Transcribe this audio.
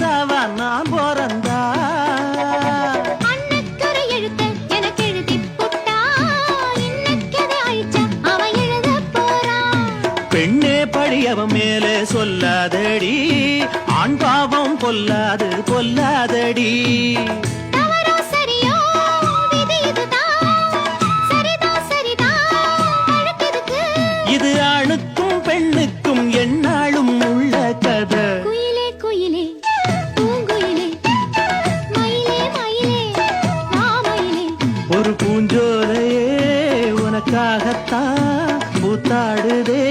ராசாவா நான் போறந்தா அன்னக்கரை எழுத்த எனக்கு எழுதி புட்டா இன்னக்கதை அழிச்சா அவன் எழுத போறான். பெண்ணே பழி அவன் மேலே சொல்லாதடி ஆண் பாவம் பொல்லாது பொல்லாதடி தவறோ சரியோ விதி இதுதான் சரிதான் சரிதான் அழுத்ததுக்கு இது ஆணுக்கும் பெண்ணுக்கும் எந்நாளும் உள்ள கதை குயிலே குயிலே பூங்குயிலே மயிலே மயிலே மாமயிலே ஒரு பூஞ்சோலையே உனக்காகத்தான் பூத்தாடுதே